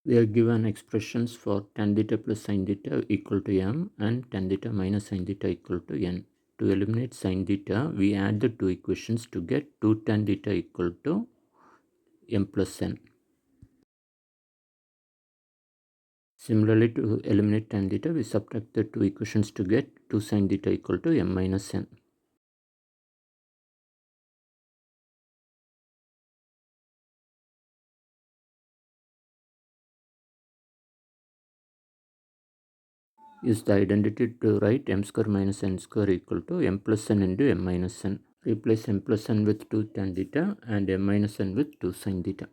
We are given expressions for tan theta plus sin theta equal to m and tan theta minus sin theta equal to n. To eliminate sin theta, we add the two equations to get 2 tan theta equal to m plus n. Similarly, to eliminate tan theta, we subtract the two equations to get 2 sin theta equal to m minus n. Use the identity to write m square minus n square equal to m plus n into m minus n. Replace m plus n with 2 tan theta and m minus n with 2 sin theta.